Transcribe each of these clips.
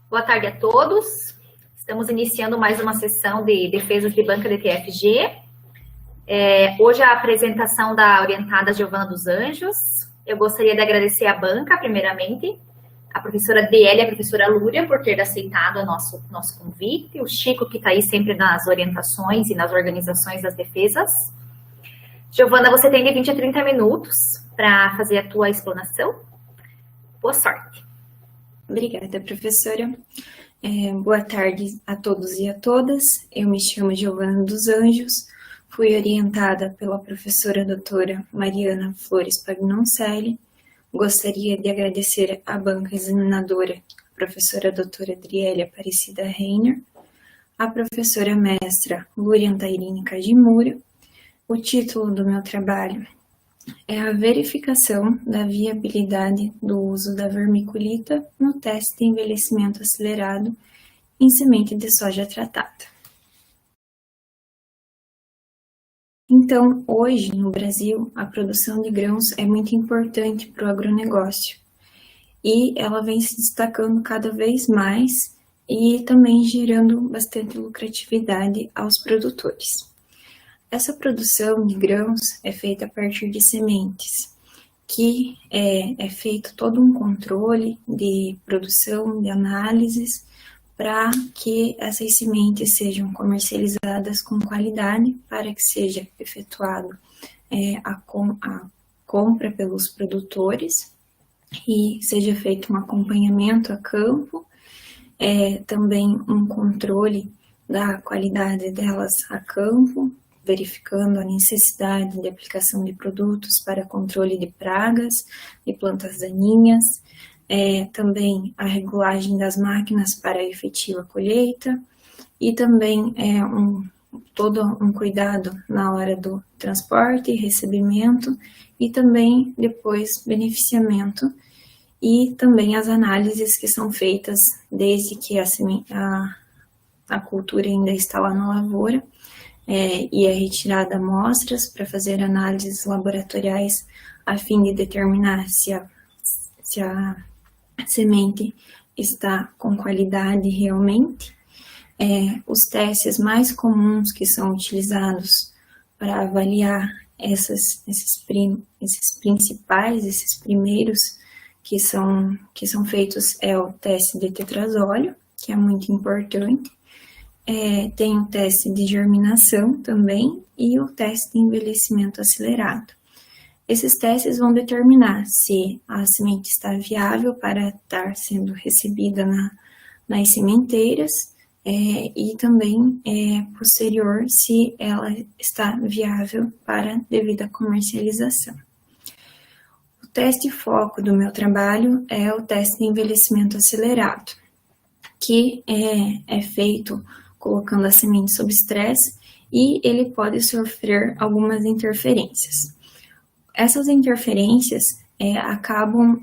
Boa tarde a todos. Estamos iniciando mais uma sessão de defesas de banca de TFG. Hoje a apresentação da orientada Giovana dos Anjos. Eu gostaria de agradecer à banca, primeiramente, a professora Adriele e a professora Lúria por ter aceitado o nosso convite, o Chico, que está aí sempre nas orientações e nas organizações das defesas. Giovana, você tem de 20 a 30 minutos para fazer a tua explanação. Boa sorte. Obrigada, professora. Boa tarde a todos e a todas. Eu me chamo Giovana dos Anjos, fui orientada pela professora doutora Mariana Flores Pagnoncelli. Gostaria de agradecer à banca examinadora, a professora doutora Adriele Aparecida Reiner, a professora mestra Lúria Antairine Cadimura. O título do meu trabalho é a verificação da viabilidade do uso da vermiculita no teste de envelhecimento acelerado em semente de soja tratada. Então, hoje, no Brasil, a produção de grãos é muito importante para o agronegócio e ela vem se destacando cada vez mais e também gerando bastante lucratividade aos produtores. Essa produção de grãos é feita a partir de sementes, que é feito todo um controle de produção, de análises, para que essas sementes sejam comercializadas com qualidade, para que seja efetuado a compra pelos produtores e seja feito um acompanhamento a campo, também um controle da qualidade delas a campo, verificando a necessidade de aplicação de produtos para controle de pragas, de plantas daninhas, também a regulagem das máquinas para a efetiva colheita e também todo um cuidado na hora do transporte e recebimento e também depois beneficiamento e também as análises que são feitas desde que a cultura ainda está lá na lavoura, e é retirada amostras para fazer análises laboratoriais a fim de determinar se a semente está com qualidade realmente. Os testes mais comuns que são utilizados para avaliar esses primeiros que são feitos é o teste de tetrazóleo, que é muito importante. Tem o teste de germinação também e o teste de envelhecimento acelerado. Esses testes vão determinar se a semente está viável para estar sendo recebida nas sementeiras e também, posterior, se ela está viável para devida comercialização. O teste foco do meu trabalho é o teste de envelhecimento acelerado, que é feito colocando a semente sob estresse e ele pode sofrer algumas interferências. Essas interferências acabam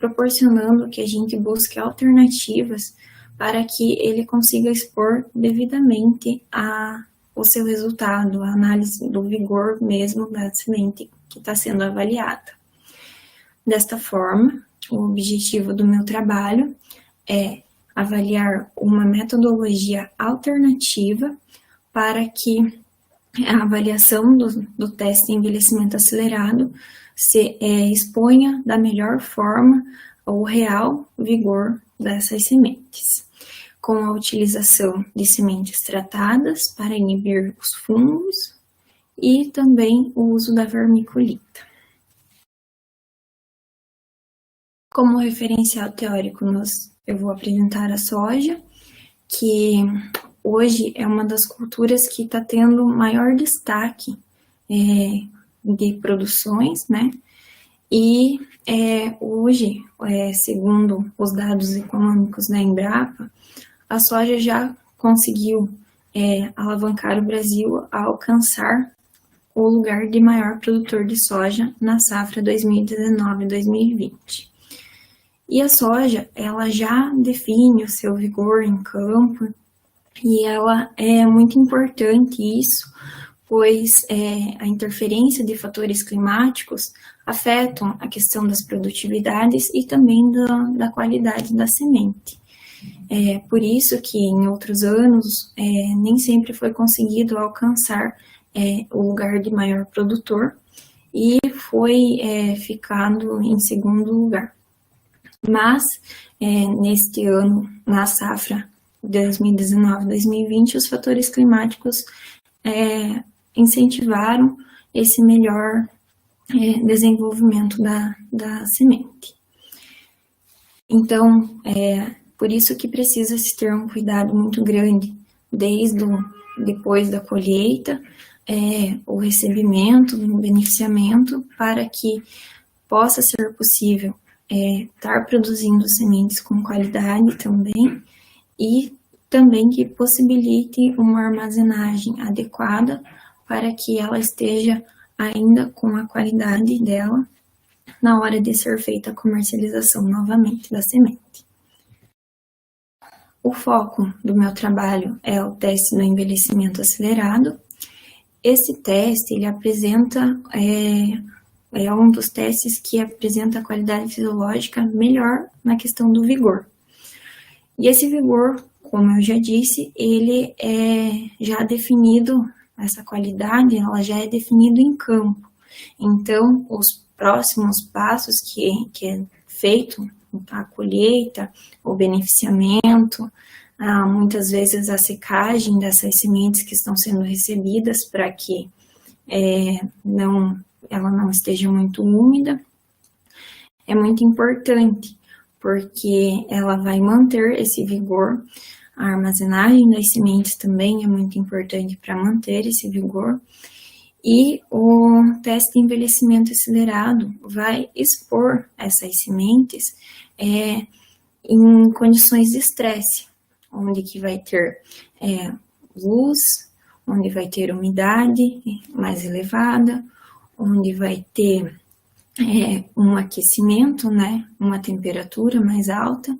proporcionando que a gente busque alternativas para que ele consiga expor devidamente o seu resultado, a análise do vigor mesmo da semente que está sendo avaliada. Desta forma, o objetivo do meu trabalho é avaliar uma metodologia alternativa para que a avaliação do teste de envelhecimento acelerado se exponha da melhor forma o real vigor dessas sementes, com a utilização de sementes tratadas para inibir os fungos e também o uso da vermiculita. Como referencial teórico, eu vou apresentar a soja, que hoje é uma das culturas que está tendo maior destaque de produções, né? E hoje, segundo os dados econômicos da Embrapa, a soja já conseguiu alavancar o Brasil a alcançar o lugar de maior produtor de soja na safra 2019-2020. E a soja, ela já define o seu vigor em campo, e ela é muito importante isso, pois a interferência de fatores climáticos afetam a questão das produtividades e também da qualidade da semente. Por isso que em outros anos nem sempre foi conseguido alcançar o lugar de maior produtor e foi ficando em segundo lugar. Mas neste ano, na safra 2019-2020, os fatores climáticos incentivaram esse melhor desenvolvimento da semente. Então, por isso que precisa se ter um cuidado muito grande, depois da colheita, o recebimento, o beneficiamento, para que possa ser possível estar produzindo sementes com qualidade também, e também que possibilite uma armazenagem adequada para que ela esteja ainda com a qualidade dela na hora de ser feita a comercialização novamente da semente. O foco do meu trabalho é o teste do envelhecimento acelerado. Esse teste, ele apresenta, é um dos testes que apresenta a qualidade fisiológica melhor na questão do vigor. E esse vigor, como eu já disse, ele é já definido, essa qualidade, ela já é definida em campo. Então, os próximos passos que é feito, a colheita, o beneficiamento, muitas vezes a secagem dessas sementes que estão sendo recebidas para que ela não esteja muito úmida, é muito importante, porque ela vai manter esse vigor. A armazenagem das sementes também é muito importante para manter esse vigor. E o teste de envelhecimento acelerado vai expor essas sementes em condições de estresse, onde que vai ter luz, onde vai ter umidade mais elevada, onde vai ter um aquecimento, né, uma temperatura mais alta,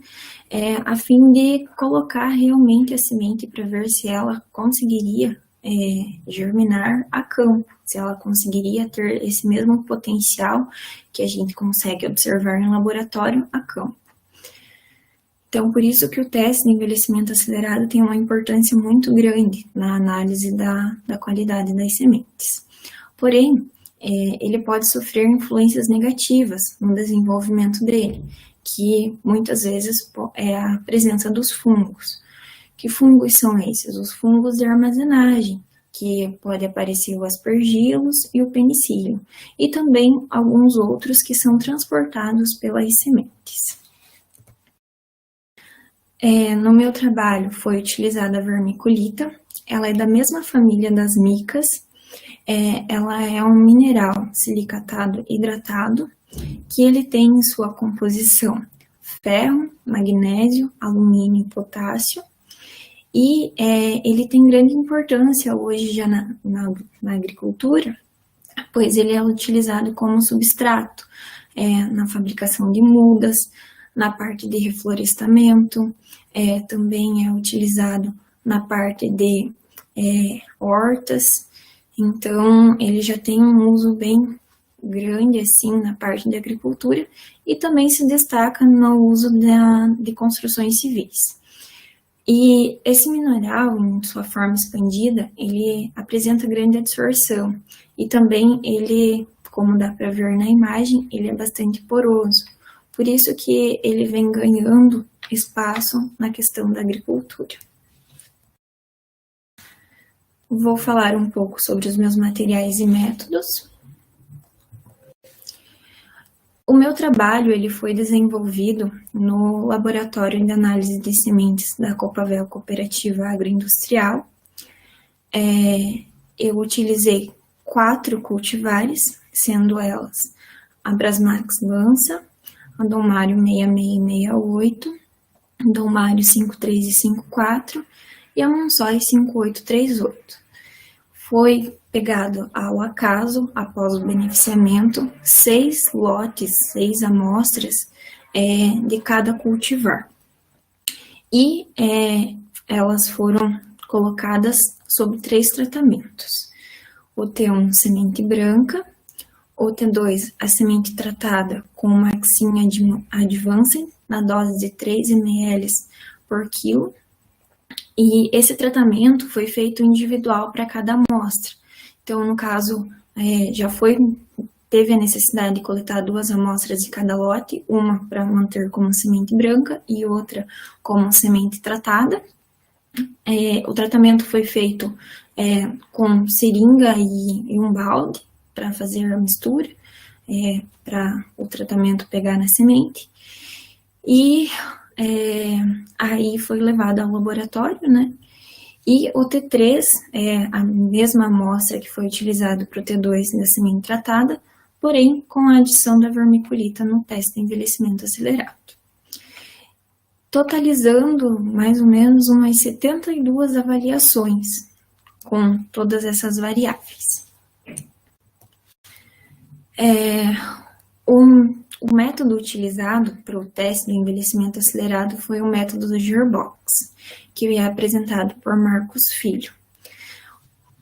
a fim de colocar realmente a semente para ver se ela conseguiria germinar a campo, se ela conseguiria ter esse mesmo potencial que a gente consegue observar em laboratório a campo. Então, por isso que o teste de envelhecimento acelerado tem uma importância muito grande na análise da qualidade das sementes. Porém, ele pode sofrer influências negativas no desenvolvimento dele, que muitas vezes é a presença dos fungos. Que fungos são esses? Os fungos de armazenagem, que pode aparecer o aspergillus e o penicillium, e também alguns outros que são transportados pelas sementes. No meu trabalho foi utilizada a vermiculita, ela é da mesma família das micas, ela é um mineral silicatado hidratado, que ele tem em sua composição ferro, magnésio, alumínio e potássio, e ele tem grande importância hoje já na agricultura, pois ele é utilizado como substrato na fabricação de mudas, na parte de reflorestamento, também é utilizado na parte de hortas. Então, ele já tem um uso bem grande, assim, na parte da agricultura, e também se destaca no uso de construções civis. E esse mineral, em sua forma expandida, ele apresenta grande absorção, e também ele, como dá para ver na imagem, ele é bastante poroso. Por isso que ele vem ganhando espaço na questão da agricultura. Vou falar um pouco sobre os meus materiais e métodos. O meu trabalho ele foi desenvolvido no Laboratório de Análise de Sementes da Copavel Cooperativa Agroindustrial. Eu utilizei 4 cultivares, sendo elas a Brasmax Lança, a Donmário 6668, a Donmário 53 e 54 e a Monsói 5838. Foi pegado ao acaso, após o beneficiamento, 6 lotes, 6 amostras de cada cultivar. E elas foram colocadas sob 3 tratamentos. O T1, semente branca, o T2, a semente tratada com Maxine Advanced, na dose de 3 ml por quilo. E esse tratamento foi feito individual para cada amostra. Então, no caso, teve a necessidade de coletar 2 amostras de cada lote, uma para manter como semente branca e outra como semente tratada. O tratamento foi feito com seringa e um balde para fazer a mistura, para o tratamento pegar na semente. E aí foi levado ao laboratório, né? E o T3 é a mesma amostra que foi utilizada para o T2 da semente tratada, porém com a adição da vermiculita no teste de envelhecimento acelerado. Totalizando mais ou menos umas 72 avaliações com todas essas variáveis. O método utilizado para o teste do envelhecimento acelerado foi o método do Gearbox, que é apresentado por Marcos Filho,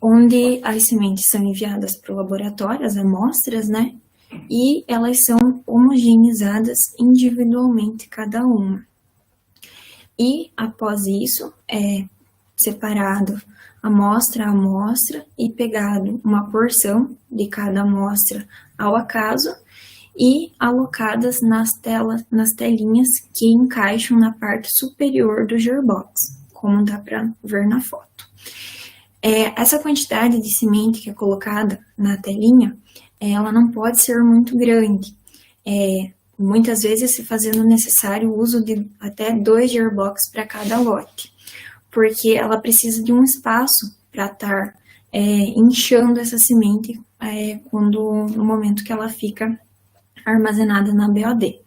onde as sementes são enviadas para o laboratório, as amostras, né? E elas são homogeneizadas individualmente cada uma. E, após isso, é separado amostra a amostra e pegado uma porção de cada amostra ao acaso e alocadas nas telinhas que encaixam na parte superior do Gearbox, como dá para ver na foto. Essa quantidade de semente que é colocada na telinha, ela não pode ser muito grande. Muitas vezes se fazendo necessário o uso de até 2 Gearbox para cada lote, porque ela precisa de um espaço para estar inchando essa semente no momento que ela fica armazenada na BOD.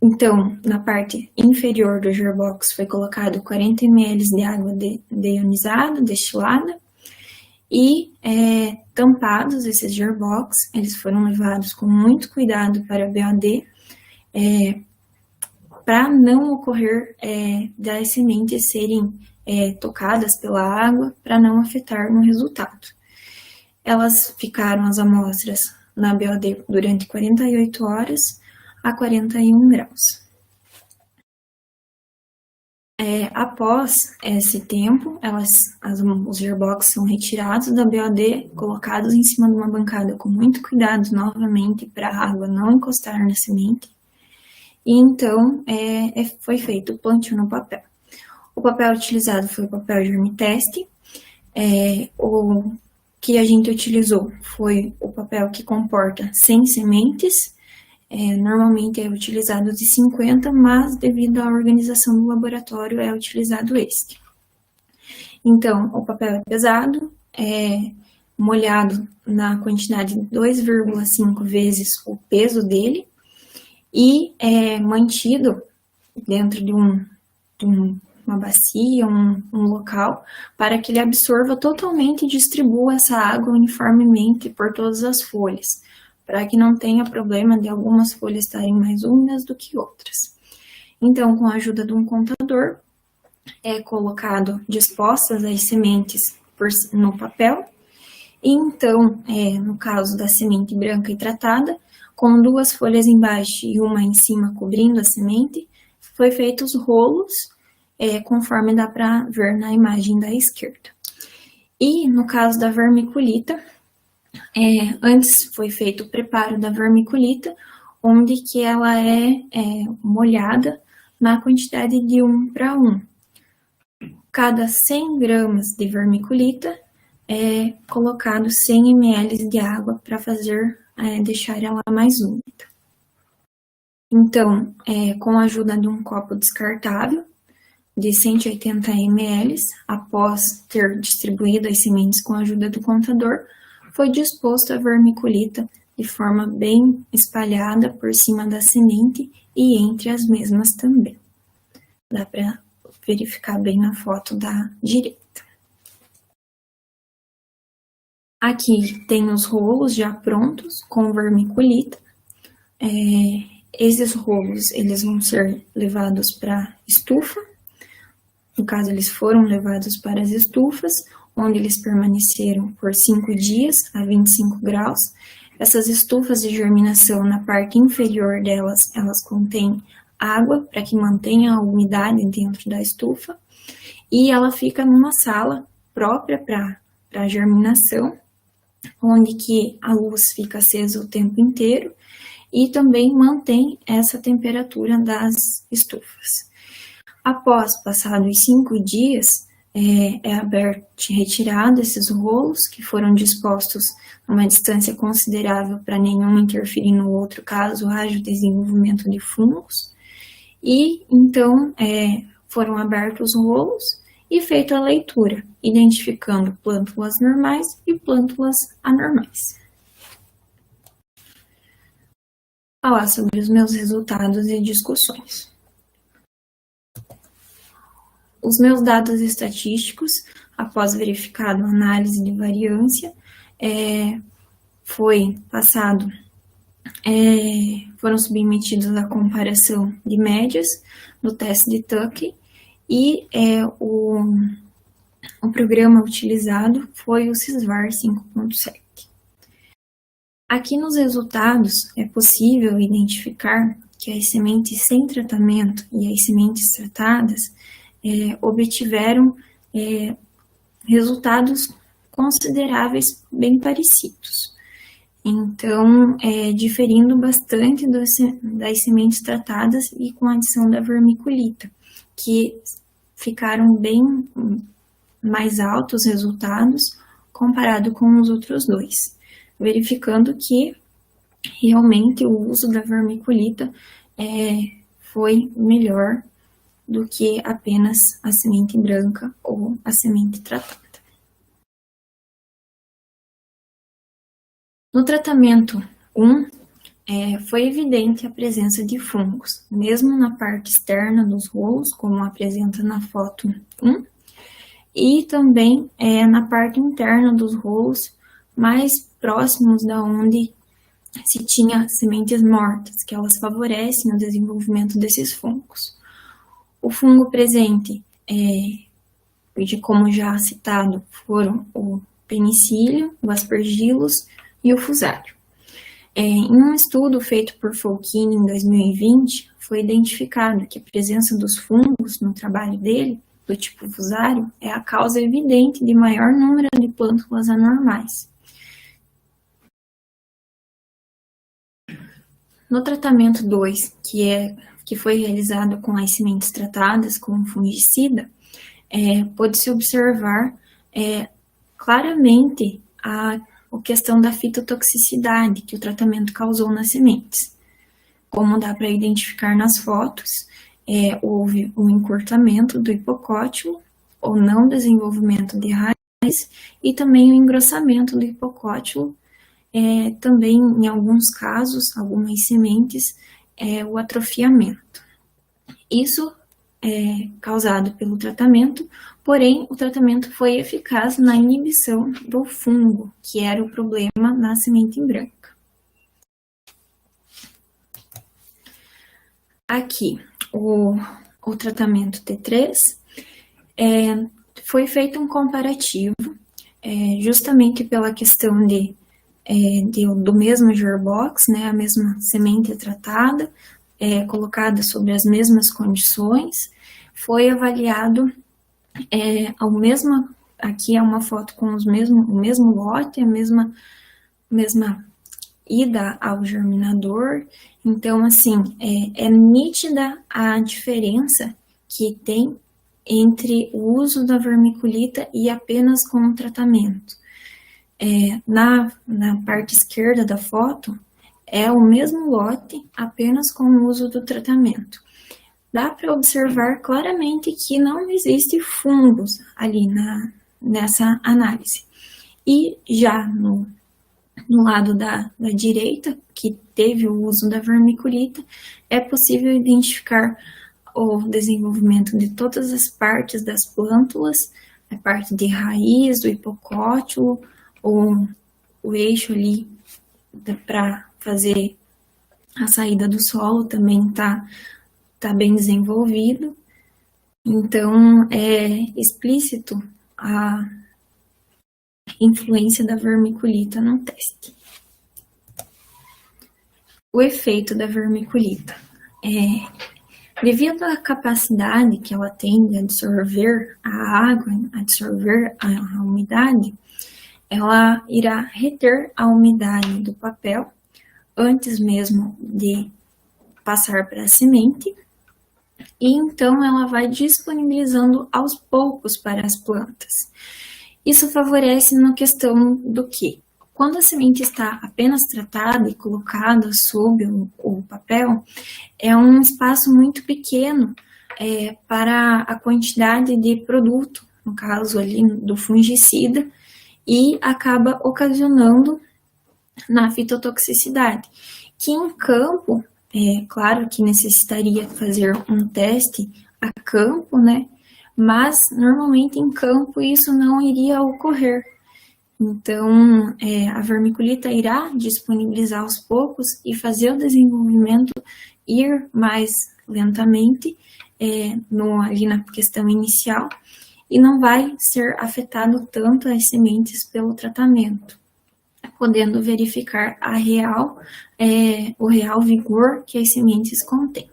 Então, na parte inferior do Gearbox foi colocado 40 ml de água deionizada, destilada, e tampados esses Gearbox, eles foram levados com muito cuidado para a BOD, para não ocorrer das sementes serem tocadas pela água, para não afetar no resultado. Elas ficaram, as amostras, na BOD durante 48 horas a 41 graus. Após esse tempo, os Gearbox são retirados da BOD, colocados em cima de uma bancada com muito cuidado novamente para a água não encostar na semente. E então foi feito o plantio no papel. O papel utilizado foi o papel Germitest. O que a gente utilizou foi o papel que comporta 100 sementes. Normalmente é utilizado de 50, mas devido à organização do laboratório é utilizado este. Então, o papel é pesado, molhado na quantidade de 2,5 vezes o peso dele e mantido dentro de uma bacia, um local, para que ele absorva totalmente e distribua essa água uniformemente por todas as folhas, para que não tenha problema de algumas folhas estarem mais úmidas do que outras. Então, com a ajuda de um contador, é colocado dispostas as sementes no papel, e então, no caso da semente branca e tratada, com 2 folhas embaixo e uma em cima cobrindo a semente, foi feitos rolos, conforme dá para ver na imagem da esquerda. E no caso da vermiculita, antes foi feito o preparo da vermiculita, onde que ela é molhada na quantidade de 1 para 1. Cada 100 gramas de vermiculita é colocado 100 ml de água para deixar ela mais úmida. Então, com a ajuda de um copo descartável de 180 ml, após ter distribuído as sementes com a ajuda do contador, foi disposto a vermiculita de forma bem espalhada por cima da semente e entre as mesmas também. Dá para verificar bem na foto da direita. Aqui tem os rolos já prontos com vermiculita. Esses rolos eles vão ser levados para estufa. No caso, eles foram levados para as estufas, onde eles permaneceram por 5 dias a 25 graus. Essas estufas de germinação, na parte inferior delas, elas contêm água para que mantenha a umidade dentro da estufa, e ela fica numa sala própria para germinação, onde que a luz fica acesa o tempo inteiro e também mantém essa temperatura das estufas. Após passados 5 dias, é aberto e retirado esses rolos que foram dispostos a uma distância considerável para nenhum interferir no outro caso haja o desenvolvimento de fungos, e então foram abertos os rolos e feita a leitura, identificando plântulas normais e plântulas anormais. Falar sobre os meus resultados e discussões. Os meus dados estatísticos, após verificado a análise de variância, foram submetidos à comparação de médias no teste de Tuckey, e o programa utilizado foi o Sysvar 5.7. Aqui nos resultados é possível identificar que as sementes sem tratamento e as sementes tratadas obtiveram resultados consideráveis bem parecidos. Então, diferindo bastante das sementes tratadas e com a adição da vermiculita, que ficaram bem mais altos os resultados comparado com os outros dois, verificando que realmente o uso da vermiculita foi melhor do que apenas a semente branca ou a semente tratada. No tratamento 1, foi evidente a presença de fungos, mesmo na parte externa dos rolos, como apresenta na foto 1, e também na parte interna dos rolos, mais próximos da onde se tinha sementes mortas, que elas favorecem o desenvolvimento desses fungos. O fungo presente, como já citado, foram o penicílio, o aspergillus e o fusário. Em um estudo feito por Folchini em 2020, foi identificado que a presença dos fungos no trabalho dele, do tipo fusário, é a causa evidente de maior número de plântulas anormais. No tratamento 2, que foi realizado com as sementes tratadas com fungicida, pôde-se observar claramente a questão da fitotoxicidade que o tratamento causou nas sementes. Como dá para identificar nas fotos, houve um encurtamento do hipocótilo, ou não desenvolvimento de raiz, e também o engrossamento do hipocótilo, também em alguns casos, algumas sementes, o atrofiamento. Isso é causado pelo tratamento, porém o tratamento foi eficaz na inibição do fungo, que era o problema na semente branca. Aqui, o tratamento T3, foi feito um comparativo, justamente pela questão do mesmo gerbox, né, a mesma semente tratada, colocada sobre as mesmas condições, foi avaliado aqui é uma foto com o mesmo lote, a mesma ida ao germinador. Então, assim, é nítida a diferença que tem entre o uso da vermiculita e apenas com o tratamento. Na parte esquerda da foto, é o mesmo lote, apenas com o uso do tratamento. Dá para observar claramente que não existe fungos ali nessa análise. E já no lado da direita, que teve o uso da vermiculita, é possível identificar o desenvolvimento de todas as partes das plântulas, a parte de raiz, do hipocótilo, o eixo ali para fazer a saída do solo também tá bem desenvolvido. Então, é explícito a influência da vermiculita no teste. O efeito da vermiculita. Devido à capacidade que ela tem de absorver a água, absorver a umidade, ela irá reter a umidade do papel antes mesmo de passar para a semente, e então ela vai disponibilizando aos poucos para as plantas. Isso favorece na questão do que? Quando a semente está apenas tratada e colocada sob o papel, é um espaço muito pequeno para a quantidade de produto, no caso ali do fungicida, e acaba ocasionando na fitotoxicidade, que em campo, claro que necessitaria fazer um teste a campo, né? Mas normalmente em campo isso não iria ocorrer. Então, a vermiculita irá disponibilizar aos poucos e fazer o desenvolvimento ir mais lentamente ali na questão inicial, e não vai ser afetado tanto as sementes pelo tratamento, podendo verificar o real vigor que as sementes contêm.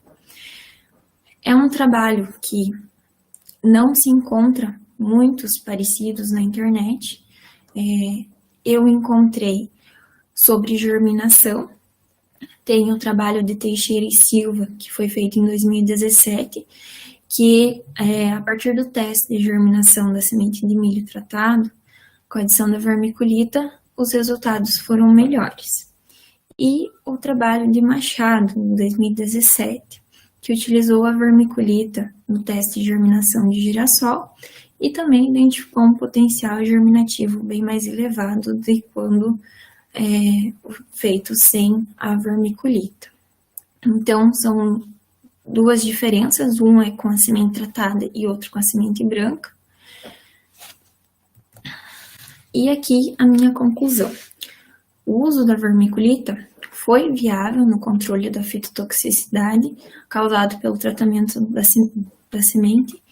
É um trabalho que não se encontra muitos parecidos na internet. Eu encontrei sobre germinação, tem o trabalho de Teixeira e Silva, que foi feito em 2017, que a partir do teste de germinação da semente de milho tratado, com a adição da vermiculita, os resultados foram melhores. E o trabalho de Machado, em 2017, que utilizou a vermiculita no teste de germinação de girassol, e também identificou um potencial germinativo bem mais elevado do que quando feito sem a vermiculita. Então, são duas diferenças, um é com a semente tratada e outro com a semente branca. E aqui a minha conclusão. O uso da vermiculita foi viável no controle da fitotoxicidade causado pelo tratamento da semente,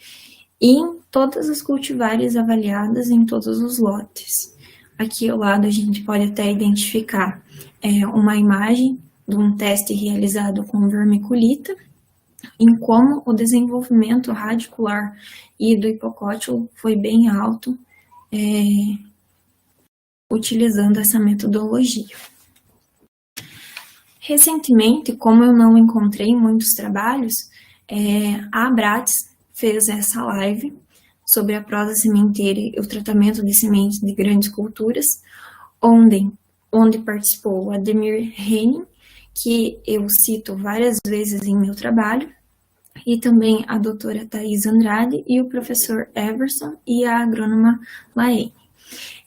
e em todas as cultivares avaliadas em todos os lotes. Aqui ao lado a gente pode até identificar uma imagem de um teste realizado com vermiculita, em como o desenvolvimento radicular e do hipocótilo foi bem alto, utilizando essa metodologia. Recentemente, como eu não encontrei muitos trabalhos, a Abrates fez essa live sobre a prosa sementeira e o tratamento de sementes de grandes culturas, onde participou o Ademir Henning, que eu cito várias vezes em meu trabalho, e também a doutora Thais Andrade e o professor Everson e a agrônoma Laene.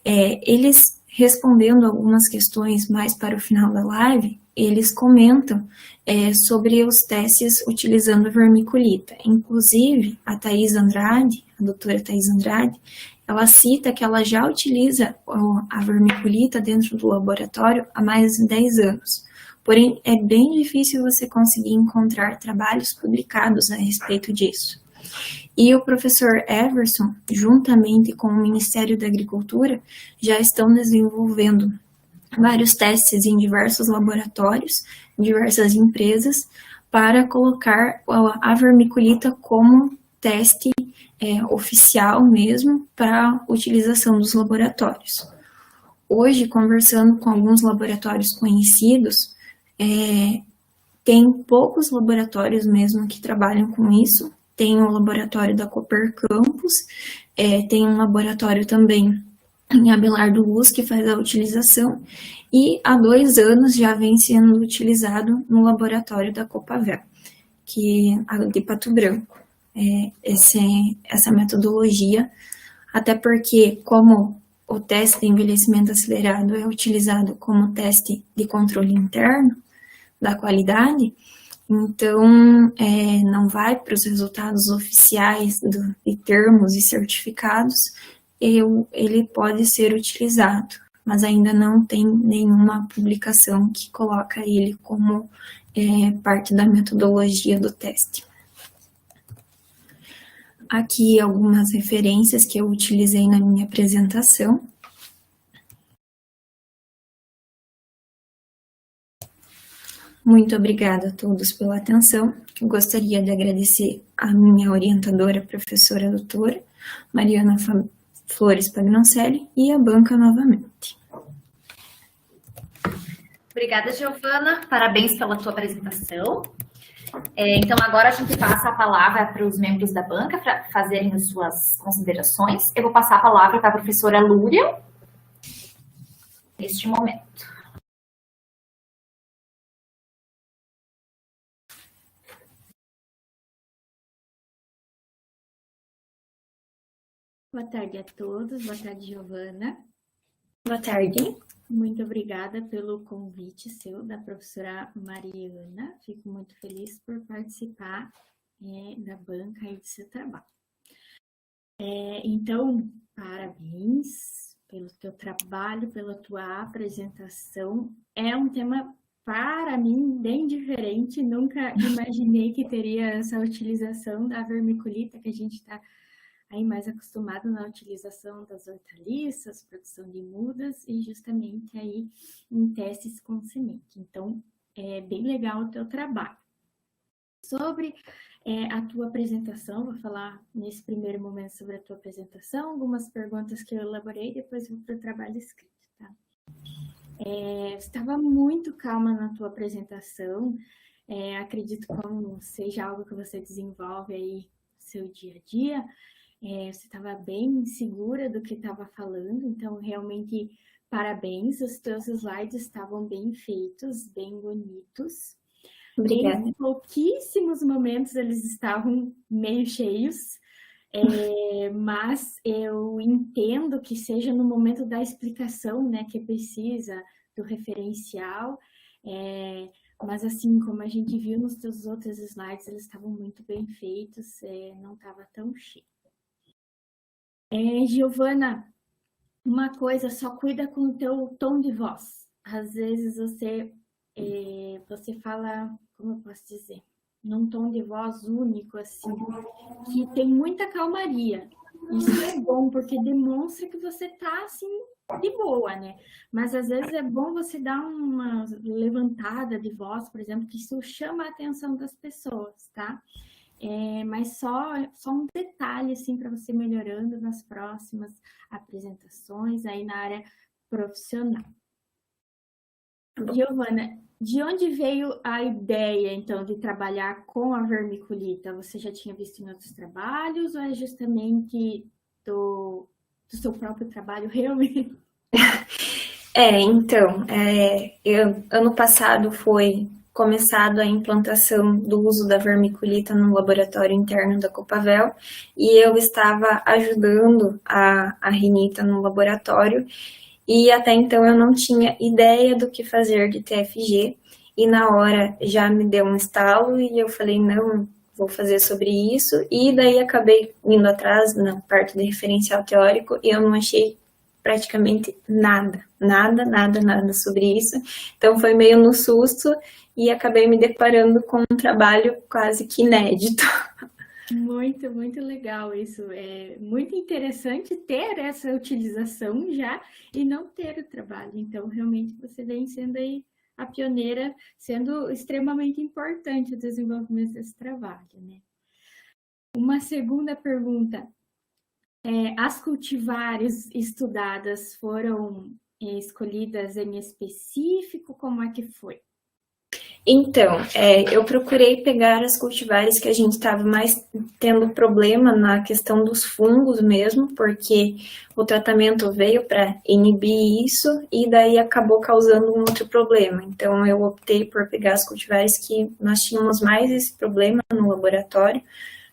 Eles, respondendo algumas questões mais para o final da live, eles comentam sobre os testes utilizando a vermiculita. Inclusive, a Thais Andrade, a doutora Thais Andrade, ela cita que ela já utiliza a vermiculita dentro do laboratório há mais de 10 anos. Porém, é bem difícil você conseguir encontrar trabalhos publicados a respeito disso. E o professor Everson, juntamente com o Ministério da Agricultura, já estão desenvolvendo vários testes em diversos laboratórios, diversas empresas, para colocar a vermiculita como teste oficial mesmo para utilização dos laboratórios. Hoje, conversando com alguns laboratórios conhecidos, tem poucos laboratórios mesmo que trabalham com isso. Tem o laboratório da Cooper Campus, tem um laboratório também em Abelardo Luz que faz a utilização, e há 2 anos já vem sendo utilizado no laboratório da Copavel, que é de Pato Branco. Essa metodologia, até porque como o teste de envelhecimento acelerado é utilizado como teste de controle interno da qualidade, então não vai para os resultados oficiais de termos e certificados, ele pode ser utilizado, mas ainda não tem nenhuma publicação que coloca ele como parte da metodologia do teste. Aqui algumas referências que eu utilizei na minha apresentação. Muito obrigada a todos pela atenção. Eu gostaria de agradecer a minha orientadora, professora doutora Mariana Flores Pagnoncelli e a banca novamente. Obrigada, Giovana. Parabéns pela tua apresentação. Então, agora a gente passa a palavra para os membros da banca para fazerem as suas considerações. Eu vou passar a palavra para a professora Lúria, neste momento. Boa tarde a todos, boa tarde, Giovana. Boa tarde. Muito obrigada pelo convite seu, da professora Mariana. Fico muito feliz por participar da banca e do seu trabalho. Então, parabéns pelo teu trabalho, pela tua apresentação. É um tema, para mim, bem diferente. Nunca imaginei que teria essa utilização da vermiculita, que a gente está aí mais acostumado na utilização das hortaliças, produção de mudas e justamente aí em testes com semente. Então, é bem legal o teu trabalho. Sobre a tua apresentação, vou falar nesse primeiro momento sobre a tua apresentação, algumas perguntas que eu elaborei, depois vou para o trabalho escrito, tá? Você estava muito calma na tua apresentação, acredito que seja algo que você desenvolve aí no seu dia a dia. Você estava bem segura do que estava falando, então realmente parabéns, os teus slides estavam bem feitos, bem bonitos. Obrigada. Em pouquíssimos momentos eles estavam meio cheios, mas eu entendo que seja no momento da explicação, né, que precisa do referencial, mas assim como a gente viu nos teus outros slides, eles estavam muito bem feitos, não estava tão cheio. Giovana, uma coisa, só cuida com o teu tom de voz. Às vezes você fala, como eu posso dizer, num tom de voz único, assim, que tem muita calmaria. Isso é bom, porque demonstra que você tá, assim, de boa, né? Mas às vezes é bom você dar uma levantada de voz, por exemplo, que isso chama a atenção das pessoas, tá? Mas só um detalhe assim para você melhorando nas próximas apresentações aí na área profissional. Giovana, de onde veio a ideia então de trabalhar com a vermiculita? Você já tinha visto em outros trabalhos ou é justamente do seu próprio trabalho realmente? Então, ano passado foi começado a implantação do uso da vermiculita no laboratório interno da Copavel e eu estava ajudando a Renita no laboratório e até então eu não tinha ideia do que fazer de TFG e na hora já me deu um estalo e eu falei, não, vou fazer sobre isso e daí acabei indo atrás na parte de referencial teórico e eu não achei praticamente nada sobre isso. Então foi meio no susto e acabei me deparando com um trabalho quase que inédito. Muito, muito legal isso. É muito interessante ter essa utilização já e não ter o trabalho. Então, realmente, você vem sendo aí a pioneira, sendo extremamente importante o desenvolvimento desse trabalho, né? Uma segunda pergunta. As cultivares estudadas foram escolhidas em específico? Como é que foi? Então, eu procurei pegar as cultivares que a gente estava mais tendo problema na questão dos fungos mesmo, porque o tratamento veio para inibir isso e daí acabou causando um outro problema. Então, eu optei por pegar as cultivares que nós tínhamos mais esse problema no laboratório,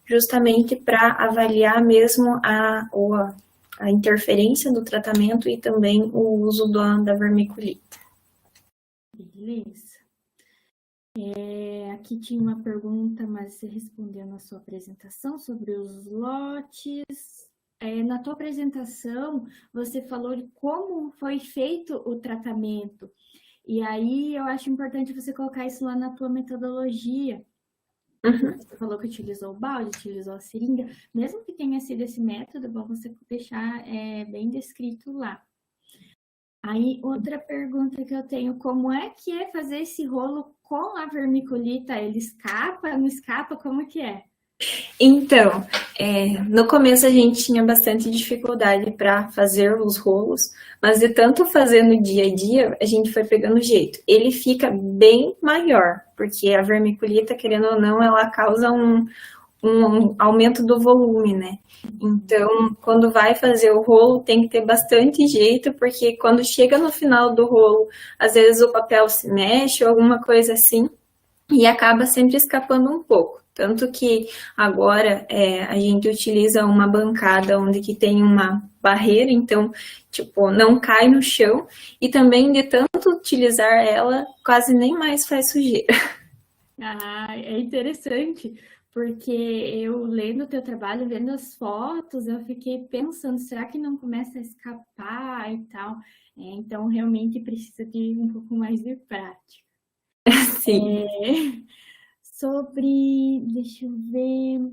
justamente para avaliar mesmo a interferência do tratamento e também o uso da vermiculita. Beleza. Aqui tinha uma pergunta, mas você respondeu na sua apresentação sobre os lotes. Na tua apresentação, você falou de como foi feito o tratamento. E aí, eu acho importante você colocar isso lá na tua metodologia. Uhum. Você falou que utilizou o balde, utilizou a seringa. Mesmo que tenha sido esse método, é bom você deixar bem descrito lá. Aí, outra pergunta que eu tenho, como é que é fazer esse rolo com a vermiculita? Ele escapa, não escapa? Como que é? Então, no começo a gente tinha bastante dificuldade para fazer os rolos, mas de tanto fazer no dia a dia, a gente foi pegando jeito. Ele fica bem maior, porque a vermiculita, querendo ou não, ela causa um aumento do volume, né? Então, quando vai fazer o rolo, tem que ter bastante jeito, porque quando chega no final do rolo, às vezes o papel se mexe ou alguma coisa assim, e acaba sempre escapando um pouco. Tanto que agora a gente utiliza uma bancada onde que tem uma barreira, então, tipo, não cai no chão, e também de tanto utilizar ela, quase nem mais faz sujeira. Ah, é interessante, porque eu lendo o teu trabalho, vendo as fotos, eu fiquei pensando, será que não começa a escapar e tal? Então, realmente precisa de um pouco mais de prática. Sim. Sobre, deixa eu ver,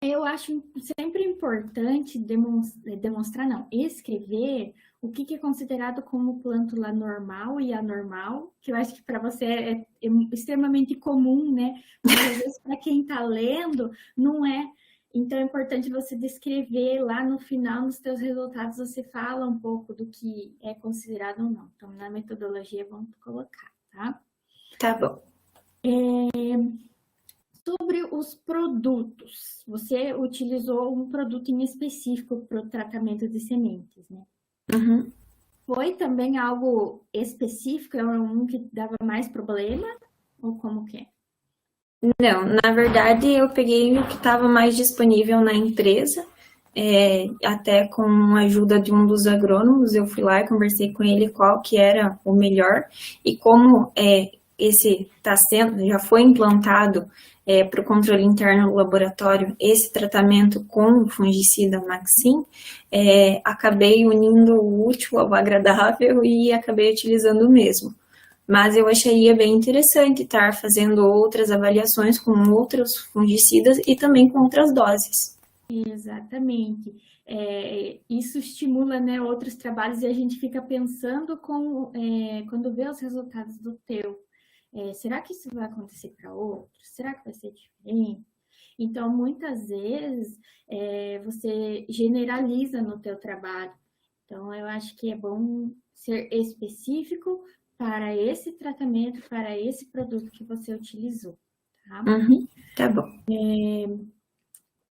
eu acho sempre importante demonstrar, não, escrever o que é considerado como plântula normal e anormal, que eu acho que para você é extremamente comum, né? Mas às vezes para quem está lendo, não é. Então é importante você descrever lá no final, nos teus resultados, você fala um pouco do que é considerado ou não. Então, na metodologia, vamos colocar, tá? Tá bom. Sobre os produtos, você utilizou um produto em específico para o tratamento de sementes, né? Uhum. Foi também algo específico? É um que dava mais problema? Ou como que é? Não, na verdade eu peguei o que estava mais disponível na empresa, até com a ajuda de um dos agrônomos, eu fui lá e conversei com ele qual que era o melhor, e como esse já foi implantado para o controle interno do laboratório, esse tratamento com o fungicida Maxim, acabei unindo o útil ao agradável e acabei utilizando o mesmo. Mas eu acharia bem interessante estar fazendo outras avaliações com outros fungicidas e também com outras doses. Exatamente. Isso estimula, né, outros trabalhos e a gente fica pensando quando vê os resultados do teu. Será que isso vai acontecer para outros? Será que vai ser diferente? Então, muitas vezes, você generaliza no teu trabalho. Então, eu acho que é bom ser específico para esse tratamento, para esse produto que você utilizou, tá? Uhum, tá bom.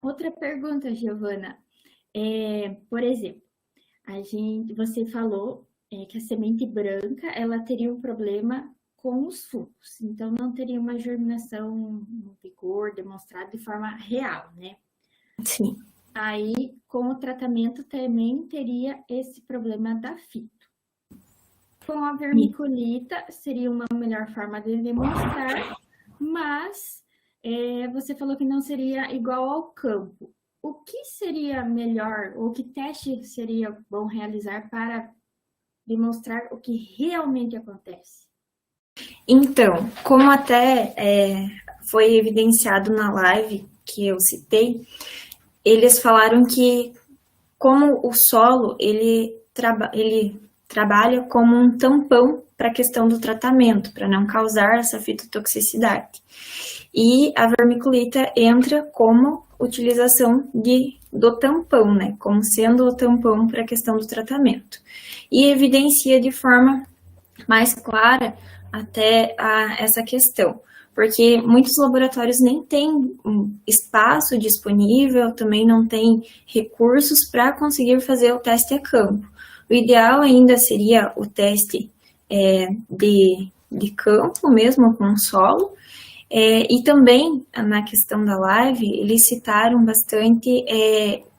Outra pergunta, Giovana. Por exemplo, você falou que a semente branca, ela teria um problema com os fungos, então não teria uma germinação no vigor demonstrado de forma real, né? Sim. Aí, com o tratamento também teria esse problema da fito. Com a vermiculita seria uma melhor forma de demonstrar, mas você falou que não seria igual ao campo. O que seria melhor, ou que teste seria bom realizar para demonstrar o que realmente acontece? Então, como até foi evidenciado na live que eu citei, eles falaram que como o solo, ele trabalha como um tampão para a questão do tratamento, para não causar essa fitotoxicidade. E a vermiculita entra como utilização do tampão, né? Como sendo o tampão para a questão do tratamento. E evidencia de forma mais clara até essa questão, porque muitos laboratórios nem têm espaço disponível, também não têm recursos para conseguir fazer o teste a campo. O ideal ainda seria o teste de campo mesmo, com solo, e também, na questão da live, eles citaram bastante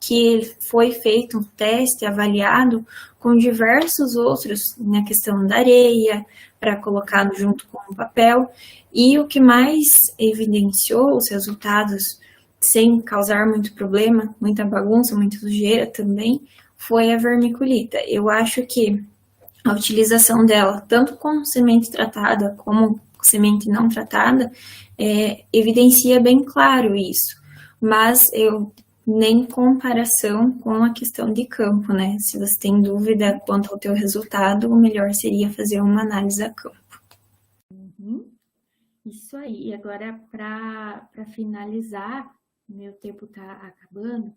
que foi feito um teste avaliado com diversos outros, na questão da areia, para colocar junto com o papel, e o que mais evidenciou os resultados, sem causar muito problema, muita bagunça, muita sujeira também, foi a vermiculita. Eu acho que a utilização dela, tanto com semente tratada como semente não tratada, evidencia bem claro isso. Mas eu nem comparação com a questão de campo, né? Se você tem dúvida quanto ao teu resultado, o melhor seria fazer uma análise a campo. Isso aí. E agora, para finalizar, meu tempo está acabando.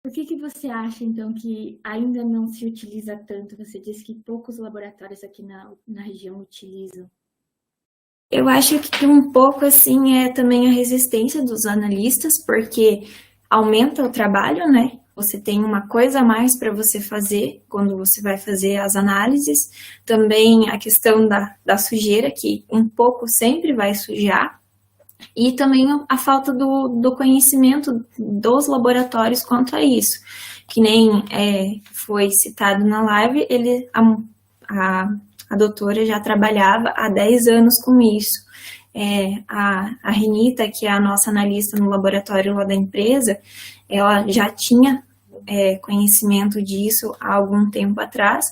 Por que você acha, então, que ainda não se utiliza tanto? Você disse que poucos laboratórios aqui na região utilizam. Eu acho que um pouco, assim, é também a resistência dos analistas, porque aumenta o trabalho, né? Você tem uma coisa a mais para você fazer quando você vai fazer as análises. Também a questão da sujeira, que um pouco sempre vai sujar. E também a falta do conhecimento dos laboratórios quanto a isso. Que nem foi citado na live, a doutora já trabalhava há 10 anos com isso. A Renita, que é a nossa analista no laboratório lá da empresa, ela já tinha conhecimento disso há algum tempo atrás,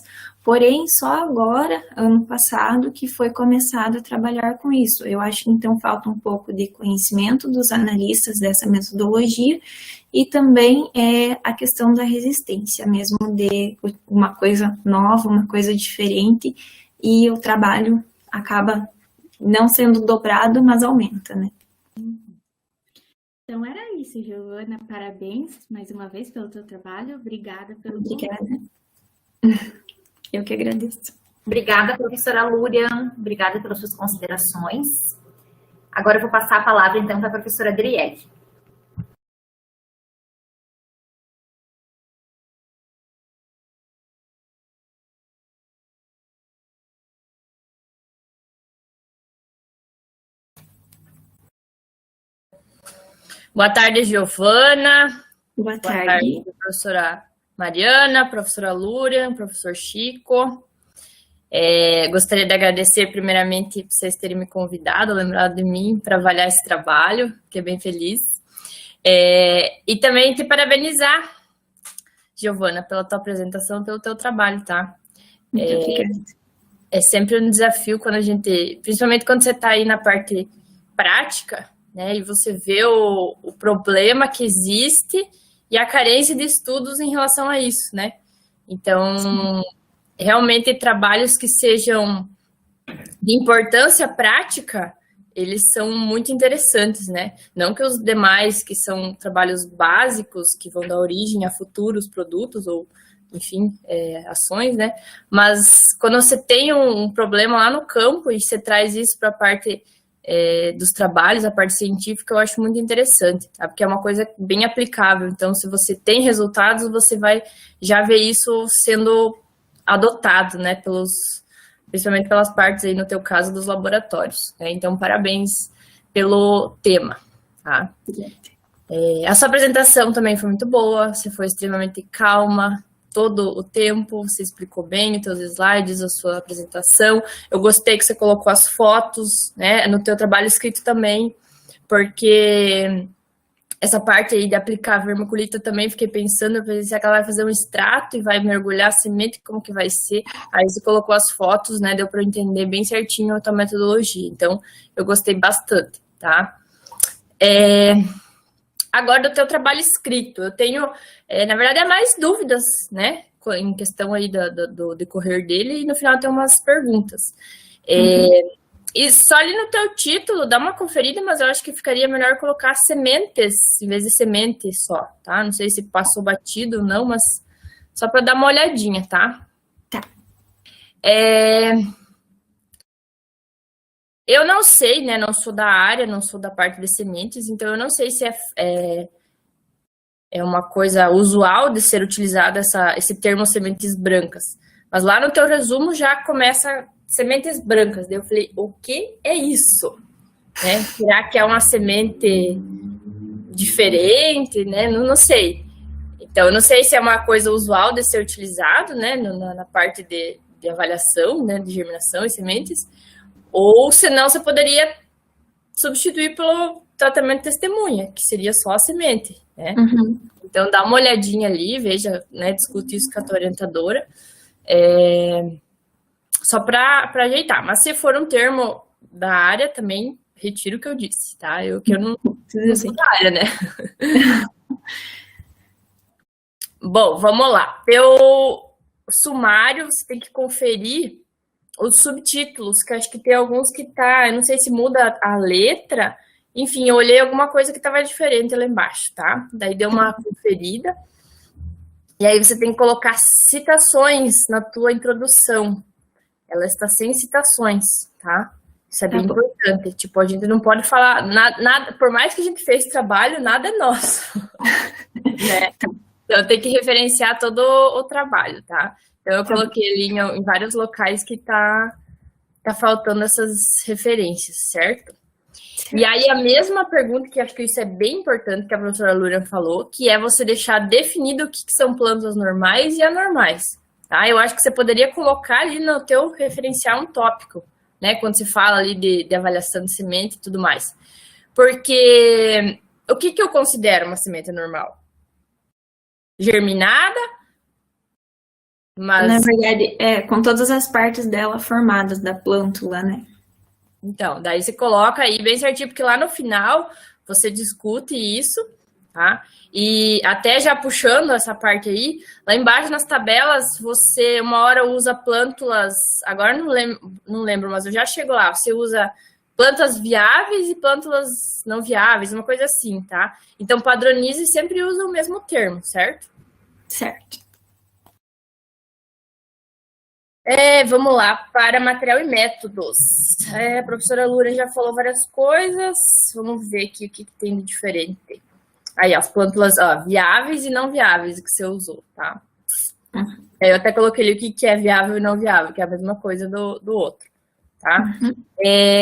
porém só agora, ano passado, que foi começado a trabalhar com isso. Eu acho que então falta um pouco de conhecimento dos analistas dessa metodologia e também a questão da resistência mesmo, de uma coisa nova, uma coisa diferente, e o trabalho acaba não sendo dobrado, mas aumenta, né? Então era isso, Giovana. Parabéns mais uma vez pelo teu trabalho. Obrigada pelo Obrigada. Eu que agradeço. Obrigada, professora Lúria. Obrigada pelas suas considerações. Agora eu vou passar a palavra, então, para a professora Adriele. Boa tarde, Giovana. Boa tarde. Boa tarde, professora Mariana, professora Lúria, professor Chico. Gostaria de agradecer primeiramente por vocês terem me convidado, lembrado de mim para avaliar esse trabalho, fiquei bem feliz. E também te parabenizar, Giovana, pela tua apresentação, pelo teu trabalho, tá? Muito obrigada. É sempre um desafio quando a gente, principalmente quando você está aí na parte prática, né, e você vê o problema que existe e a carência de estudos em relação a isso, né? Então, sim, realmente trabalhos que sejam de importância prática, eles são muito interessantes, né? Não que os demais, que são trabalhos básicos, que vão dar origem a futuros produtos ou, enfim, ações, né? Mas quando você tem um problema lá no campo e você traz isso para a parte dos trabalhos, a parte científica, eu acho muito interessante, tá? Porque é uma coisa bem aplicável. Então, se você tem resultados, você vai já ver isso sendo adotado, né? Principalmente pelas partes aí, no teu caso, dos laboratórios, né? Então, parabéns pelo tema, tá? A sua apresentação também foi muito boa, você foi extremamente calma todo o tempo, você explicou bem os teus slides, a sua apresentação. Eu gostei que você colocou as fotos, né, no teu trabalho escrito também, porque essa parte aí de aplicar vermiculita também fiquei pensando, se ela vai fazer um extrato e vai mergulhar a semente, como que vai ser? Aí você colocou as fotos, né, deu para eu entender bem certinho a tua metodologia. Então, eu gostei bastante, tá? Agora, do teu trabalho escrito, eu tenho, na verdade, mais dúvidas, né, em questão aí do decorrer dele, e no final tem umas perguntas. E só ali no teu título, dá uma conferida, mas eu acho que ficaria melhor colocar sementes, em vez de semente só, tá? Não sei se passou batido ou não, mas só para dar uma olhadinha, tá? Tá. Eu não sei, né? Não sou da área, não sou da parte de sementes, então eu não sei se é uma coisa usual de ser utilizado esse termo sementes brancas. Mas lá no teu resumo já começa sementes brancas. Daí eu falei, o que é isso? Né? Será que é uma semente diferente? Né? Não sei. Então, eu não sei se é uma coisa usual de ser utilizado, né? Na parte de avaliação, né? De germinação e sementes. Ou, senão, você poderia substituir pelo tratamento de testemunha, que seria só a semente, né? Uhum. Então, dá uma olhadinha ali, veja, né? Discute isso com a tua orientadora. Só para ajeitar. Mas se for um termo da área, também retiro o que eu disse, tá? Eu não sou da área, né? Bom, vamos lá. Pelo sumário, você tem que conferir os subtítulos, que acho que tem alguns que tá, eu não sei se muda a letra, enfim, eu olhei alguma coisa que estava diferente lá embaixo, tá? Daí deu uma conferida. E aí você tem que colocar citações na tua introdução. Ela está sem citações, tá? Isso é bem importante. Tipo, a gente não pode falar nada, por mais que a gente fez trabalho, nada é nosso. Né? Então tem que referenciar todo o trabalho, tá? Então eu coloquei ali em vários locais que tá faltando essas referências, certo? E aí a mesma pergunta, que acho que isso é bem importante, que a professora Lúria falou, que é você deixar definido o que são plantas normais e anormais, tá? Eu acho que você poderia colocar ali no teu referencial um tópico, né? Quando se fala ali de avaliação de semente e tudo mais. Porque o que eu considero uma semente normal? Germinada, mas... Na verdade, com todas as partes dela formadas da plântula, né? Então, daí você coloca aí bem certinho, porque lá no final você discute isso, tá? E até já puxando essa parte aí, lá embaixo nas tabelas, você uma hora usa plântulas, agora não lembro, mas eu já chego lá, você usa plantas viáveis e plântulas não viáveis, uma coisa assim, tá? Então, padronize e sempre usa o mesmo termo, certo? Certo. Vamos lá, para material e métodos. A professora Lúria já falou várias coisas, vamos ver aqui o que tem de diferente. Aí, as plântulas viáveis e não viáveis que você usou, tá? Eu até coloquei ali o que é viável e não viável, que é a mesma coisa do outro, tá?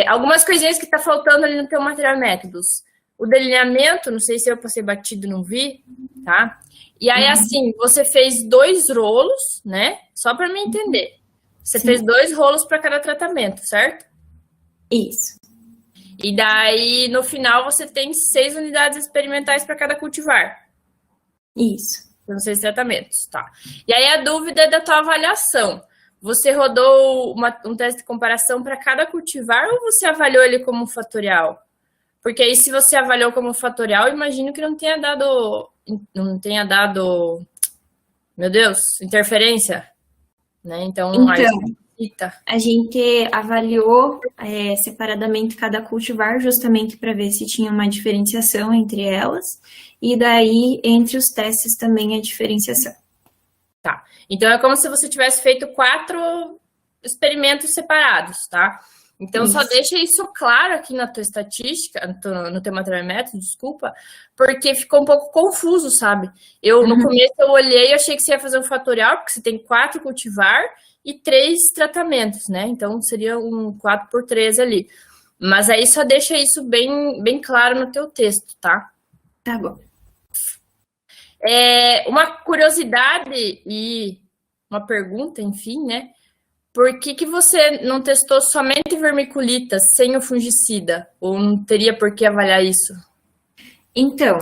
Algumas coisinhas que tá faltando ali no teu material e métodos. O delineamento, não sei se eu passei batido e não vi, tá? E aí, assim, você fez 2 rolos, né? Só para me entender. Você fez 2 rolos para cada tratamento, certo? Isso. E daí, no final, você tem 6 unidades experimentais para cada cultivar. Isso. São 6 tratamentos, tá. E aí, a dúvida é da tua avaliação. Você rodou um teste de comparação para cada cultivar ou você avaliou ele como fatorial? Porque aí, se você avaliou como fatorial, imagino que não tenha dado, meu Deus, interferência, né? Então a gente avaliou separadamente cada cultivar, justamente para ver se tinha uma diferenciação entre elas, e daí, entre os testes, também a diferenciação. Tá. Então, é como se você tivesse feito 4 experimentos separados, tá? Então, só deixa isso claro aqui na tua estatística, no teu material e método, desculpa, porque ficou um pouco confuso, sabe? No começo, eu olhei e achei que você ia fazer um fatorial, porque você tem 4 cultivar e 3 tratamentos, né? Então, seria um 4 por 3 ali. Mas aí, só deixa isso bem, bem claro no teu texto, tá? Tá bom. Uma curiosidade e uma pergunta, enfim, né? Por que você não testou somente vermiculita, sem o fungicida? Ou não teria por que avaliar isso? Então,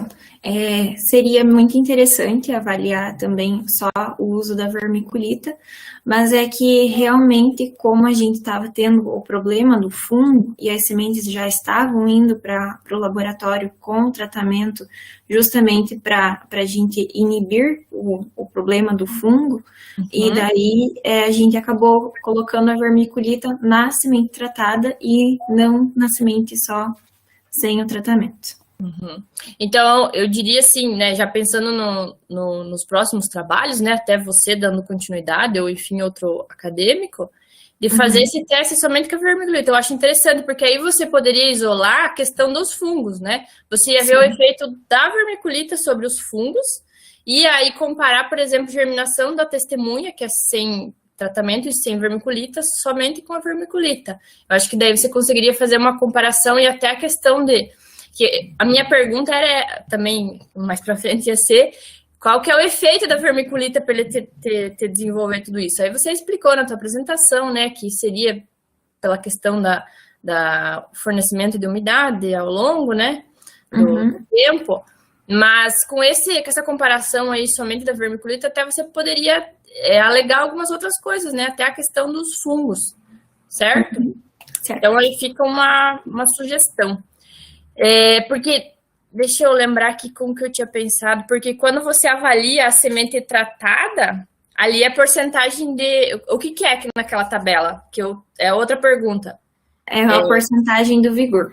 seria muito interessante avaliar também só o uso da vermiculita, mas é que realmente, como a gente estava tendo o problema do fungo e as sementes já estavam indo para o laboratório com tratamento justamente para a gente inibir o problema do fungo, e daí a gente acabou colocando a vermiculita na semente tratada e não na semente só sem o tratamento. Então, eu diria assim, né, já pensando nos próximos trabalhos, né, até você dando continuidade, ou enfim, outro acadêmico, de fazer esse teste somente com a vermiculita. Eu acho interessante, porque aí você poderia isolar a questão dos fungos, né? Você ia ver o efeito da vermiculita sobre os fungos, e aí comparar, por exemplo, germinação da testemunha, que é sem tratamento e sem vermiculita, somente com a vermiculita. Eu acho que daí você conseguiria fazer uma comparação e até a questão que a minha pergunta era também, mais para frente, ia ser qual que é o efeito da vermiculita para ele ter desenvolver tudo isso. Aí você explicou na tua apresentação, né, que seria pela questão da fornecimento de umidade ao longo, né, do tempo, mas com essa comparação aí somente da vermiculita, até você poderia alegar algumas outras coisas, né, até a questão dos fungos, certo? Certo. Então aí fica uma sugestão. Porque deixa eu lembrar aqui como que eu tinha pensado, porque quando você avalia a semente tratada, ali é porcentagem de... O que que é aqui naquela tabela? É outra pergunta. É a porcentagem do vigor.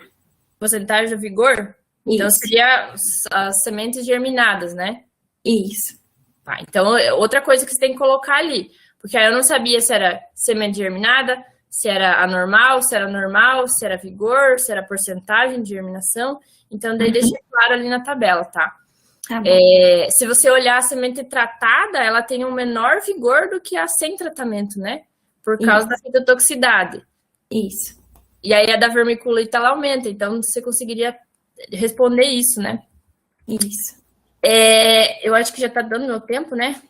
Porcentagem do vigor? Então, Isso. seria as sementes germinadas, né? Isso. Tá, então, outra coisa que você tem que colocar ali. Porque aí eu não sabia se era semente germinada, se era anormal, se era normal, se era vigor, se era porcentagem de germinação. Então, daí deixa claro ali na tabela, tá? Tá bom. Se você olhar a semente tratada, ela tem um menor vigor do que a sem tratamento, né? Por causa da fitotoxicidade. Isso. E aí a da vermiculita, ela aumenta. Então, você conseguiria responder isso, né? Isso. Eu acho que já tá dando meu tempo, né?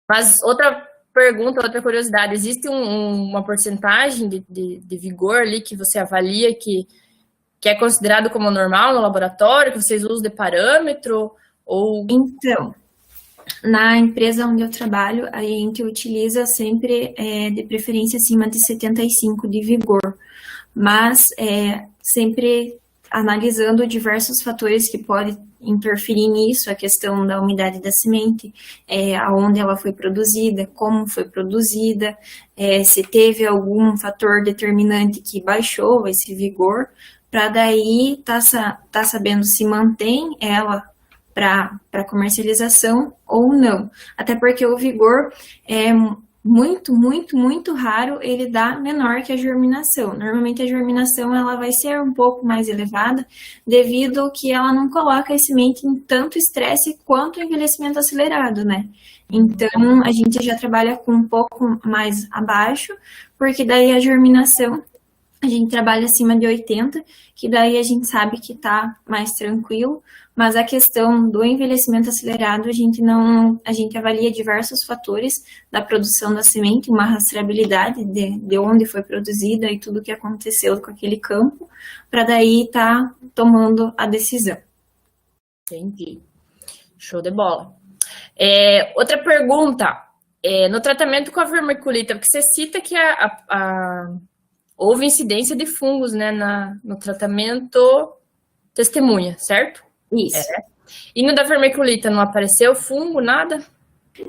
Mas outra pergunta, outra curiosidade. Existe uma porcentagem de vigor ali que você avalia que é considerado como normal no laboratório, que vocês usam de parâmetro? Ou... Então, na empresa onde eu trabalho, a gente utiliza sempre, de preferência, acima de 75 de vigor, mas sempre analisando diversos fatores que podem interferir nisso, a questão da umidade da semente, aonde ela foi produzida, como foi produzida, se teve algum fator determinante que baixou esse vigor, para daí tá sabendo se mantém ela para comercialização ou não. Até porque o vigor é muito, muito, muito raro ele dá menor que a germinação. Normalmente a germinação ela vai ser um pouco mais elevada devido que ela não coloca a semente em tanto estresse quanto o envelhecimento acelerado, né? Então a gente já trabalha com um pouco mais abaixo, porque daí a germinação a gente trabalha acima de 80, que daí a gente sabe que tá mais tranquilo, mas a questão do envelhecimento acelerado, a gente avalia diversos fatores da produção da semente, uma rastreabilidade de onde foi produzida e tudo que aconteceu com aquele campo, para daí tá tomando a decisão. Entendi. Show de bola. Outra pergunta, no tratamento com a vermiculita, porque você cita que houve incidência de fungos, né, no tratamento testemunha, certo? Isso. E no da vermiculita não apareceu fungo, nada?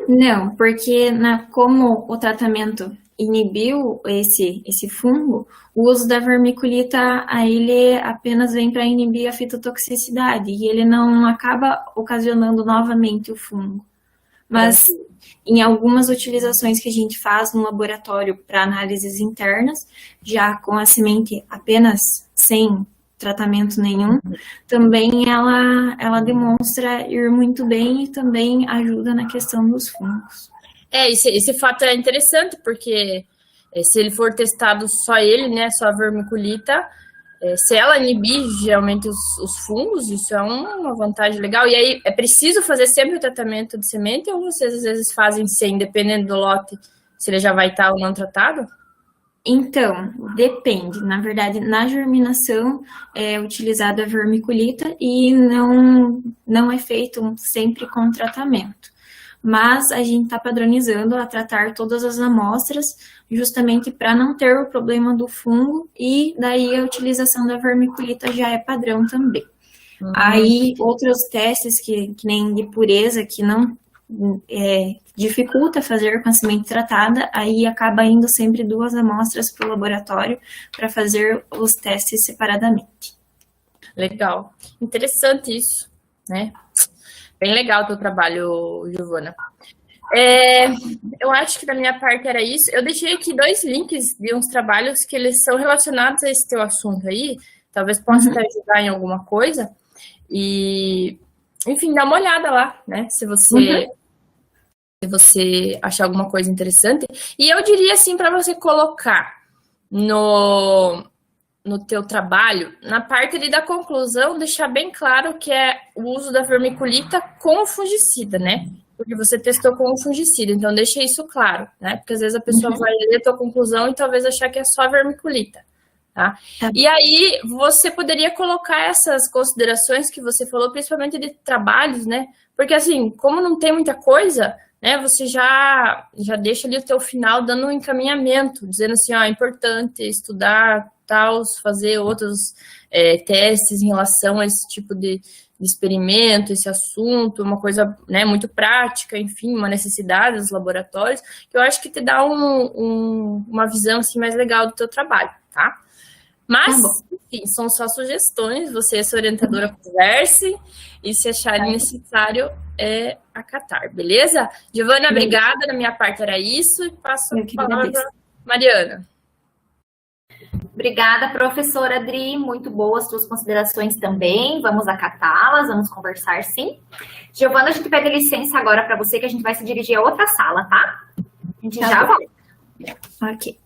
Não, porque como o tratamento inibiu esse fungo, o uso da vermiculita, ele apenas vem para inibir a fitotoxicidade e ele não acaba ocasionando novamente o fungo. Mas em algumas utilizações que a gente faz no laboratório para análises internas, já com a semente apenas sem tratamento nenhum, também ela demonstra ir muito bem e também ajuda na questão dos fungos. Esse fato é interessante, porque se ele for testado só ele, né, só a vermiculita, se ela inibir geralmente os fungos, isso é uma vantagem legal. E aí, é preciso fazer sempre o tratamento de semente ou vocês às vezes fazem sem, dependendo do lote, se ele já vai estar ou não tratado? Então, depende. Na verdade, na germinação é utilizada a vermiculita e não é feito sempre com tratamento. Mas a gente está padronizando a tratar todas as amostras justamente para não ter o problema do fungo e daí a utilização da vermiculita já é padrão também. Aí, outros testes que nem de pureza, que não dificulta fazer com a semente tratada, aí acaba indo sempre 2 amostras para o laboratório para fazer os testes separadamente. Legal. Interessante isso, né? Bem legal o teu trabalho, Giovana. Eu acho que da minha parte era isso. Eu deixei aqui 2 links de uns trabalhos que eles são relacionados a esse teu assunto aí. Talvez possa te ajudar em alguma coisa. E, enfim, dá uma olhada lá, né? Se você achar alguma coisa interessante. E eu diria assim para você colocar no teu trabalho, na parte ali da conclusão, deixar bem claro que é o uso da vermiculita com o fungicida, né? Porque você testou com o fungicida, então deixa isso claro, né? Porque às vezes a pessoa vai ler a tua conclusão e talvez achar que é só a vermiculita, tá? E aí você poderia colocar essas considerações que você falou, principalmente de trabalhos, né? Porque assim, como não tem muita coisa, né? Você já deixa ali o teu final dando um encaminhamento, dizendo assim, ó, é importante estudar tal, fazer outros testes em relação a esse tipo de experimento, esse assunto, uma coisa, né, muito prática, enfim, uma necessidade dos laboratórios, que eu acho que te dá uma visão assim, mais legal do teu trabalho, tá? Mas, enfim, são só sugestões, você e a sua orientadora conversem, e se acharem necessário, acatar, beleza? Giovana, obrigada, da minha parte era isso, e passo a palavra para Mariana. Obrigada, professora Adri, muito boas suas considerações também, vamos acatá-las, vamos conversar sim. Giovana, a gente pede licença agora para você, que a gente vai se dirigir a outra sala, tá? A gente já volta. Ok.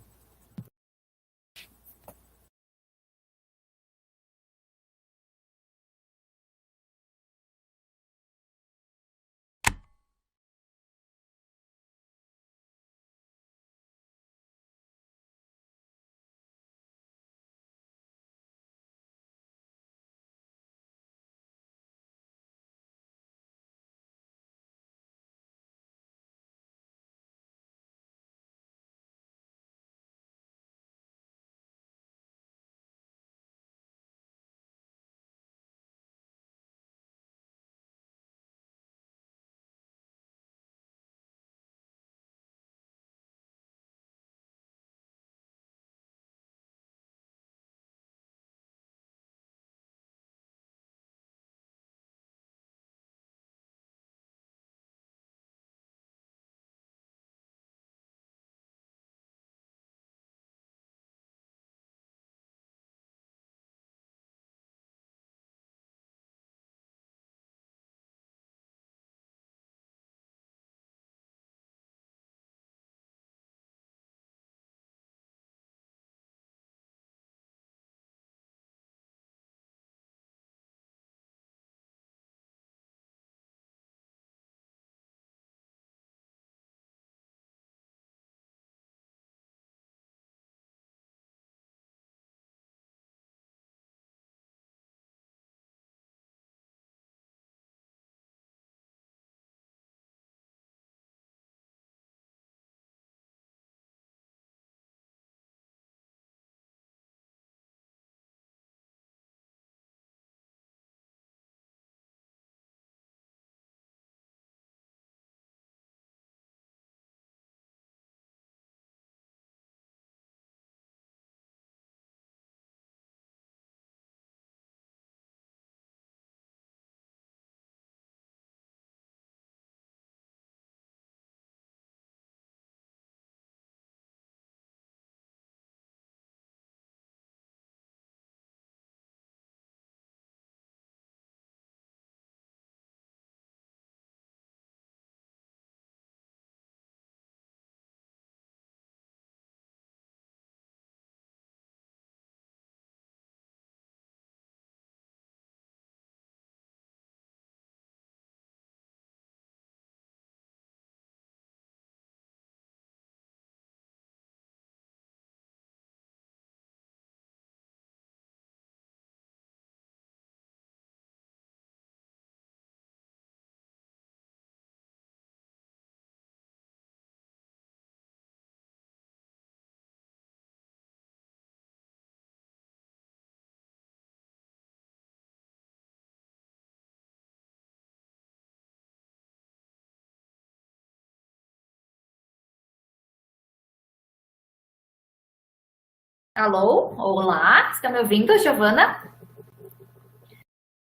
Alô? Olá, estão me ouvindo, Giovana?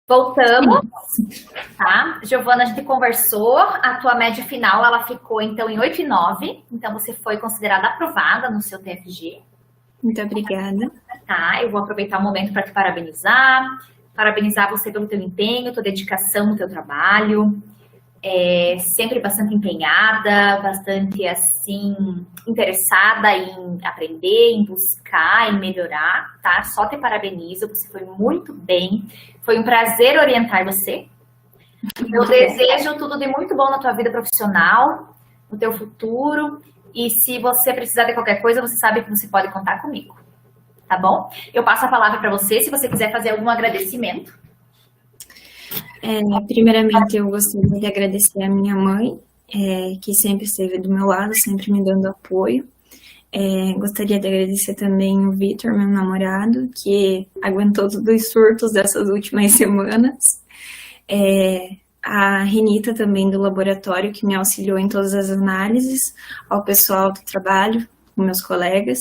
Voltamos, tá? Giovana, a gente conversou, a tua média final, ela ficou, então, em 8,9, então você foi considerada aprovada no seu TFG. Muito obrigada. Tá, eu vou aproveitar o momento para te parabenizar você pelo teu empenho, tua dedicação no teu trabalho, sempre bastante empenhada, bastante, assim, interessada em aprender, em buscar, em melhorar, tá? Só te parabenizo, você foi muito bem, foi um prazer orientar você. Eu desejo tudo de muito bom na tua vida profissional, no teu futuro, e se você precisar de qualquer coisa, você sabe que você pode contar comigo, tá bom? Eu passo a palavra para você, se você quiser fazer algum agradecimento. Primeiramente, eu gostaria de agradecer a minha mãe, que sempre esteve do meu lado, sempre me dando apoio. Gostaria de agradecer também o Vitor, meu namorado, que aguentou todos os surtos dessas últimas semanas. A Renita também do laboratório, que me auxiliou em todas as análises, ao pessoal do trabalho, meus colegas,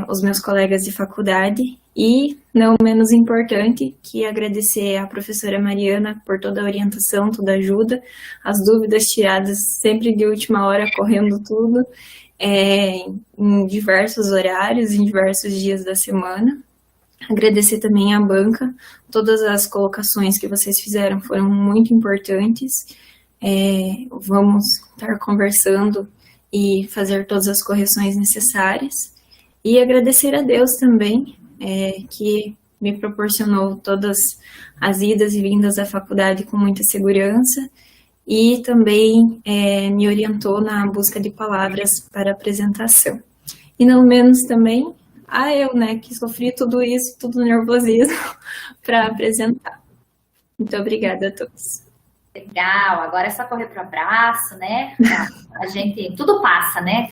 os meus colegas de faculdade e, não menos importante, que agradecer à professora Mariana por toda a orientação, toda a ajuda, as dúvidas tiradas sempre de última hora, correndo tudo, em diversos horários, em diversos dias da semana. Agradecer também à banca, todas as colocações que vocês fizeram foram muito importantes. Vamos estar conversando e fazer todas as correções necessárias. E agradecer a Deus também, que me proporcionou todas as idas e vindas à faculdade com muita segurança e também me orientou na busca de palavras para apresentação. E não menos também eu, né, que sofri tudo isso, tudo nervosismo para apresentar. Muito obrigada a todos. Legal, agora é só correr para o abraço, né? A gente, tudo passa, né?